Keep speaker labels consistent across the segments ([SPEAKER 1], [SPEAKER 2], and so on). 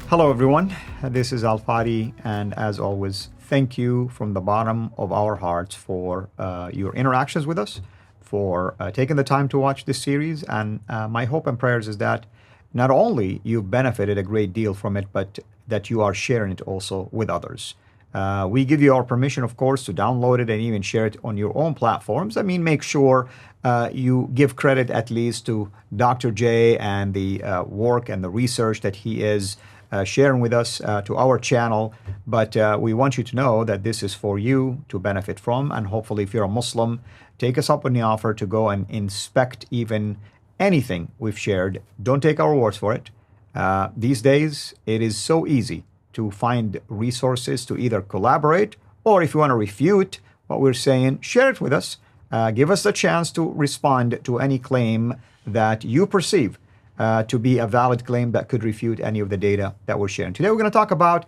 [SPEAKER 1] Hello, everyone. This is Fadi, and as always, thank you from the bottom of our hearts for your interactions with us, for taking the time to watch this series. And my hope and prayers is that not only you've benefited a great deal from it, but that you are sharing it also with others. We give you our permission, of course, to download it and even share it on your own platforms. I mean, make sure you give credit at least to Dr. J and the work and the research that he is sharing with us to our channel. But we want you to know that this is for you to benefit from. And hopefully, if you're a Muslim, take us up on the offer to go and inspect even anything we've shared. Don't take our words for it. These days, it is so easy to find resources to either collaborate, or if you want to refute what we're saying, share it with us. Give us a chance to respond to any claim that you perceive to be a valid claim that could refute any of the data that we're sharing. Today we're going to talk about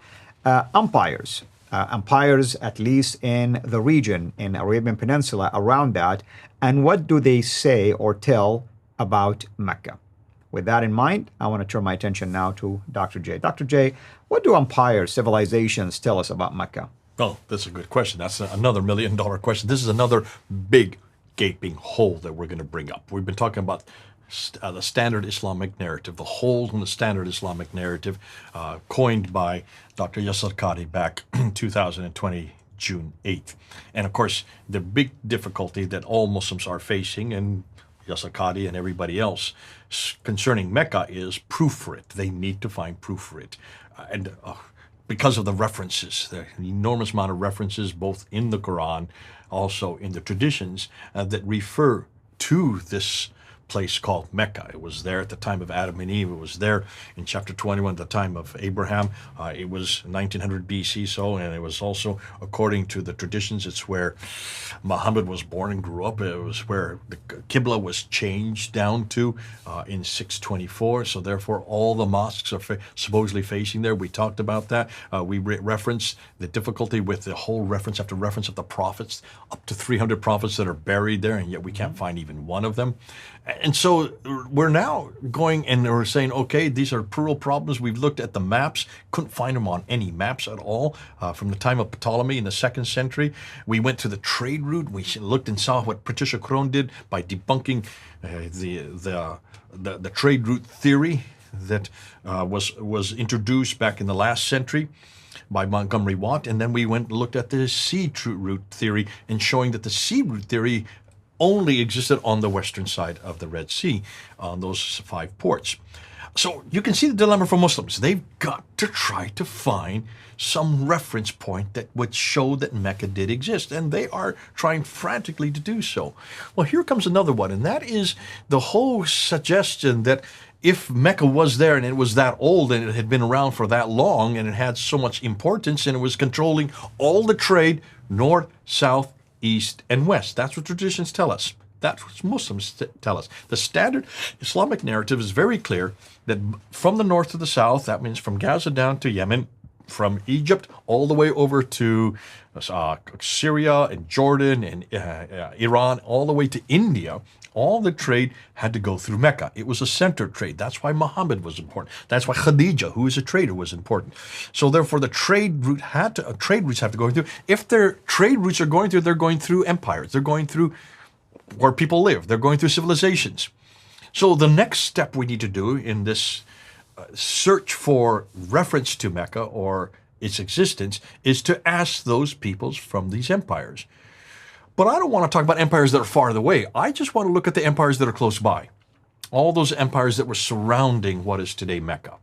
[SPEAKER 1] empires. Empires, at least in the region, in Arabian Peninsula, around that, and what do they say or tell about Mecca? With that in mind, I want to turn my attention now to Dr. J. Dr. J, what do empires, civilizations tell us about Mecca?
[SPEAKER 2] Well, that's a good question. That's another $1 million question. This is another big gaping hole that we're going to bring up. We've been talking about the Standard Islamic Narrative, the hole in the Standard Islamic Narrative, coined by Dr. Yasser Qadi back in 2020, June 8th. And of course, the big difficulty that all Muslims are facing, and Yasser Qadi and everybody else, concerning Mecca is proof for it. They need to find proof for it. And because of the references, the enormous amount of references, both in the Quran, also in the traditions, that refer to this place called Mecca. It was there at the time of Adam and Eve. It was there in chapter 21 at the time of Abraham. It was 1900 BC, and it was also, according to the traditions, it's where Muhammad was born and grew up. It was where the Qibla was changed down to in 624. So therefore, all the mosques are supposedly facing there. We talked about that. We referenced the difficulty with the whole reference after reference of the prophets, up to 300 prophets that are buried there, and yet we can't find even one of them. And so we're now going and we're saying, okay, these are plural problems. We've looked at the maps, couldn't find them on any maps at all from the time of Ptolemy in the 2nd century. We went to the trade route. We looked and saw what Patricia Crone did by debunking the trade route theory that was introduced back in the last century by Montgomery Watt. And then we went and looked at the sea route theory and showing that the sea route theory only existed on the western side of the Red Sea, on those 5 ports. So you can see the dilemma for Muslims. They've got to try to find some reference point that would show that Mecca did exist, and they are trying frantically to do so. Well, here comes another one, and that is the whole suggestion that if Mecca was there and it was that old and it had been around for that long and it had so much importance and it was controlling all the trade, north, south, east, and west. That's what traditions tell us. That's what Muslims tell us. The Standard Islamic Narrative is very clear that from the north to the south, that means from Gaza down to Yemen, from Egypt all the way over to Syria and Jordan and Iran, all the way to India, all the trade had to go through Mecca. It was a center trade. That's why Muhammad was important. That's why Khadija, who is a trader, was important. So therefore, the trade routes have to go through. If their trade routes are going through, they're going through empires. They're going through where people live. They're going through civilizations. So the next step we need to do in this search for reference to Mecca or its existence is to ask those peoples from these empires. But I don't want to talk about empires that are far away. I just want to look at the empires that are close by. All those empires that were surrounding what is today Mecca.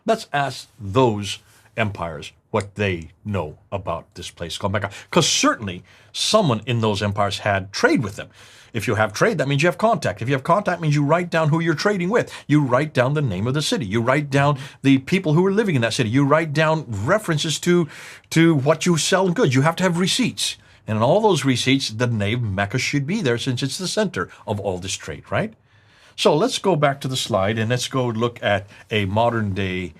[SPEAKER 2] Let's ask those empires what they know about this place called Mecca. Because certainly someone in those empires had trade with them. If you have trade, that means you have contact. If you have contact, it means you write down who you're trading with. You write down the name of the city. You write down the people who are living in that city. You write down references to what you sell in goods. You have to have receipts. And in all those receipts, the name Mecca should be there since it's the center of all this trade, right? So let's go back to the slide and let's go look at a modern day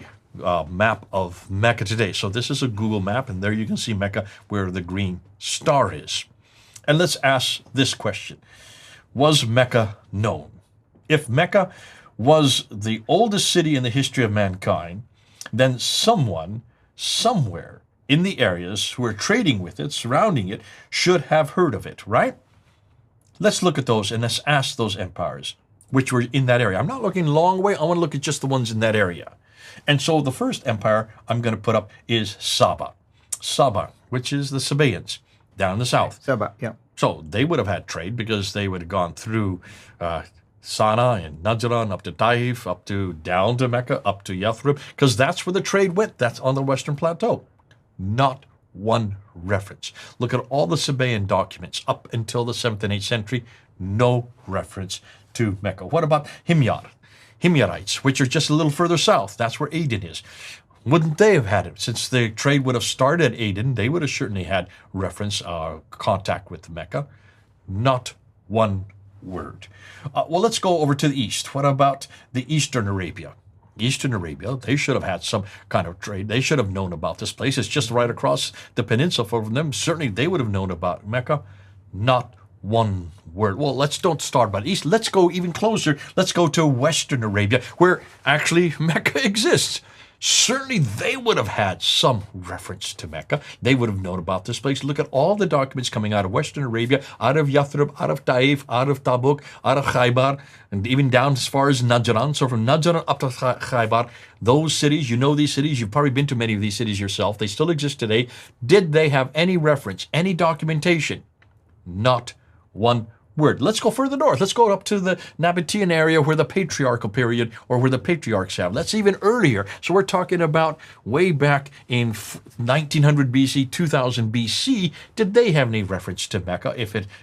[SPEAKER 2] map of Mecca today. So this is a Google map, and there you can see Mecca where the green star is. And let's ask this question. Was Mecca known? If Mecca was the oldest city in the history of mankind, then someone, somewhere in the areas who are trading with it, surrounding it, should have heard of it, right? Let's look at those and let's ask those empires which were in that area. I'm not looking long way. I want to look at just the ones in that area. And so the first empire I'm going to put up is Saba. Saba, which is the Sabaeans down in the south.
[SPEAKER 1] Saba, yeah.
[SPEAKER 2] So they would have had trade because they would have gone through Sana'a and Najran, up to Taif, up to down to Mecca, up to Yathrib, because that's where the trade went. That's on the Western Plateau. Not one reference. Look at all the Sabaean documents up until the 7th and 8th century. No reference to Mecca. What about Himyar? Himyarites, which are just a little further south. That's where Aden is. Wouldn't they have had it? Since the trade would have started at Aden, they would have certainly had reference, contact with Mecca. Not one word. Well, let's go over to the east. What about the Eastern Arabia? Eastern Arabia, they should have had some kind of trade. They should have known about this place. It's just right across the peninsula from them. Certainly they would have known about Mecca. Not one word. Well, don't start about east. Let's go even closer. Let's go to Western Arabia, where actually Mecca exists. Certainly they would have had some reference to Mecca. They would have known about this place. Look at all the documents coming out of Western Arabia, out of Yathrib, out of Taif, out of Tabuk, out of Khaybar, and even down as far as Najran. So from Najran up to Khaybar, those cities, you know these cities, you've probably been to many of these cities yourself. They still exist today. Did they have any reference, any documentation? Not one word. Let's go further north. Let's go up to the Nabatean area where the patriarchal period, or where the patriarchs have. That's even earlier. So we're talking about way back in 1900 BC, 2000 BC. Did they have any reference to Mecca?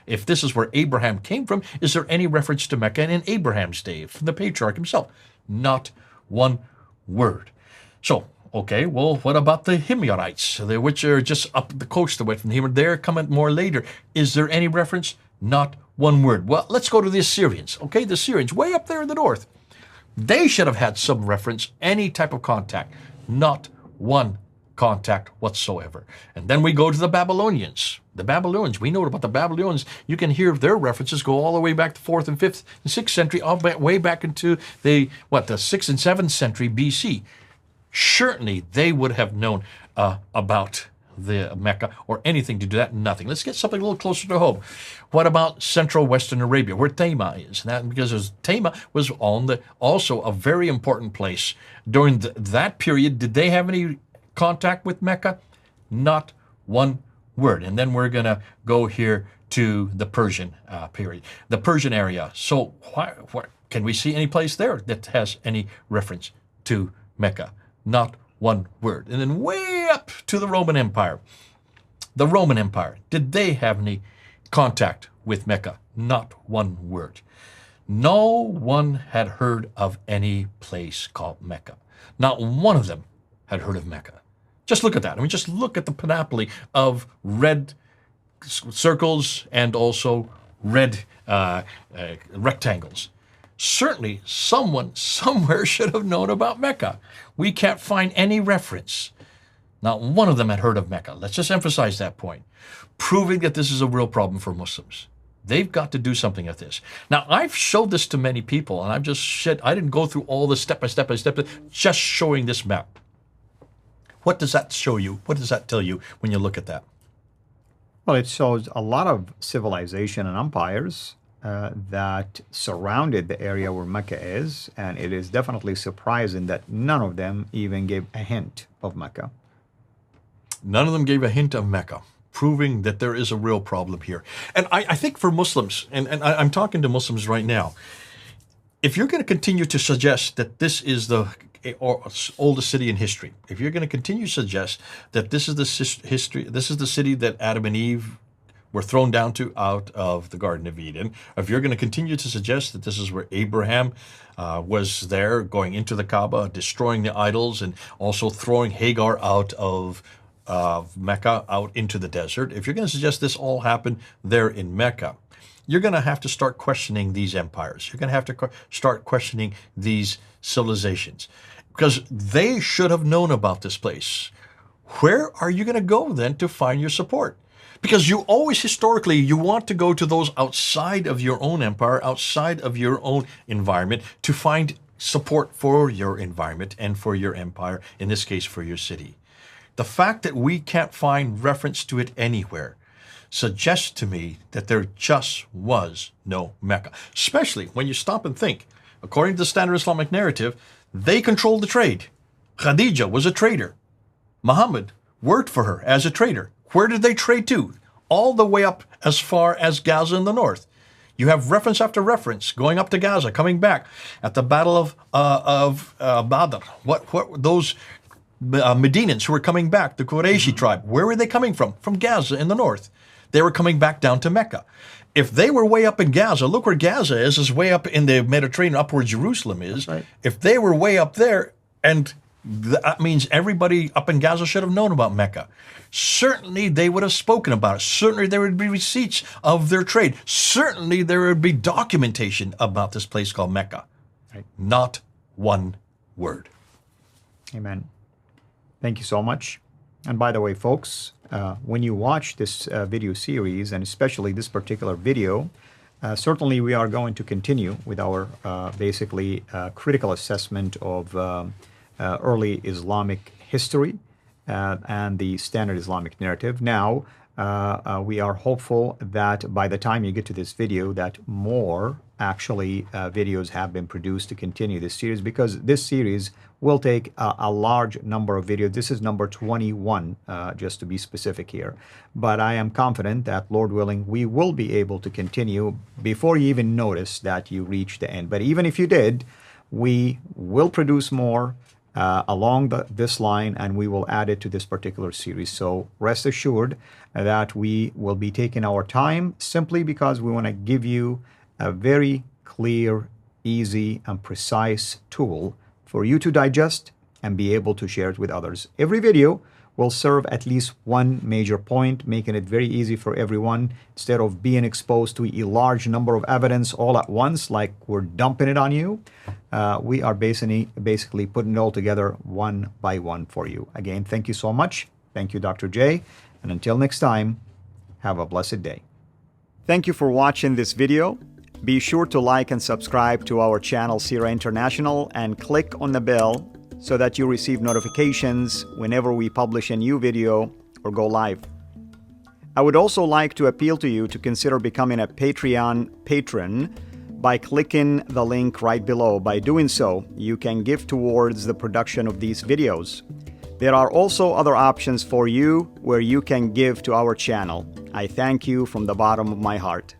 [SPEAKER 2] If this is where Abraham came from, is there any reference to Mecca in Abraham's day, from the patriarch himself? Not one word. So, okay, well, what about the Himyarites, which are just up the coast away from here? They're coming more later. Is there any reference? Not one word. Well, let's go to the Assyrians. Okay, the Assyrians, way up there in the north. They should have had some reference, any type of contact. Not one contact whatsoever. And then we go to the Babylonians. The Babylonians, we know about the Babylonians. You can hear their references go all the way back to 4th and 5th and 6th century, all way back into the 6th and 7th century BC. Certainly they would have known about the Mecca or anything to do that. Nothing. Let's get something a little closer to home. What about central Western Arabia, where Tema is? Because Tema was also a very important place during that period. Did they have any contact with Mecca? Not one word. And then we're going to go here to the Persian period, the Persian area. So can we see any place there that has any reference to Mecca? Not one word. And then way up to the Roman Empire. The Roman Empire, did they have any contact with Mecca? Not one word. No one had heard of any place called Mecca. Not one of them had heard of Mecca. Just look at that. I mean, just look at the panoply of red circles and also red rectangles. Certainly someone somewhere should have known about Mecca. We can't find any reference. Not one of them had heard of Mecca. Let's just emphasize that point, proving that this is a real problem for Muslims. They've got to do something with this. Now, I've showed this to many people, and I didn't go through all the step by step, just showing this map. What does that show you? What does that tell you when you look at that?
[SPEAKER 1] Well, it shows a lot of civilization and empires that surrounded the area where Mecca is, and it is definitely surprising that none of them even gave a hint of Mecca.
[SPEAKER 2] None of them gave a hint of Mecca, proving that there is a real problem here. And I think for Muslims, and I'm talking to Muslims right now, if you're going to continue to suggest that this is the oldest city in history, if you're going to continue to suggest that this is the city that Adam and Eve were thrown down to out of the Garden of Eden, if you're going to continue to suggest that this is where Abraham was there, going into the Kaaba, destroying the idols, and also throwing Hagar out of Mecca out into the desert, if you're going to suggest this all happened there in Mecca, you're going to have to start questioning these empires. You're going to have to start questioning these civilizations, because they should have known about this place. Where are you going to go then to find your support? Because you always, historically, you want to go to those outside of your own empire, outside of your own environment, to find support for your environment and for your empire, in this case for your city. The fact that we can't find reference to it anywhere suggests to me that there just was no Mecca. Especially when you stop and think, according to the Standard Islamic Narrative, they controlled the trade. Khadija was a trader. Muhammad worked for her as a trader. Where did they trade to? All the way up as far as Gaza in the north. You have reference after reference going up to Gaza, coming back at the Battle of Badr. What those Medinans who were coming back, the Qurayshi tribe, where were they coming from? From Gaza in the north. They were coming back down to Mecca. If they were way up in Gaza, look where Gaza is way up in the Mediterranean, up where Jerusalem is. Right. If they were way up there, and that means everybody up in Gaza should have known about Mecca. Certainly they would have spoken about it. Certainly there would be receipts of their trade. Certainly there would be documentation about this place called Mecca. Right. Not one word.
[SPEAKER 1] Amen. Thank you so much. And by the way, folks, when you watch this video series, and especially this particular video, certainly we are going to continue with our basically critical assessment of early Islamic history and the Standard Islamic Narrative. Now, we are hopeful that by the time you get to this video, that more actually videos have been produced to continue this series, because this series will take a large number of videos. This is number 21, just to be specific here. But I am confident that, Lord willing, we will be able to continue before you even notice that you reach the end. But even if you did, we will produce more along this line, and we will add it to this particular series. So rest assured that we will be taking our time, simply because we want to give you a very clear, easy, and precise tool for you to digest and be able to share it with others. Every video will serve at least one major point, making it very easy for everyone. Instead of being exposed to a large number of evidence all at once, like we're dumping it on you, we are basically putting it all together one by one for you. Again, thank you so much. Thank you, Dr. J. And until next time, have a blessed day. Thank you for watching this video. Be sure to like and subscribe to our channel, CIRA International, and click on the bell so that you receive notifications whenever we publish a new video or go live. I would also like to appeal to you to consider becoming a Patreon patron by clicking the link right below. By doing so, you can give towards the production of these videos. There are also other options for you where you can give to our channel. I thank you from the bottom of my heart.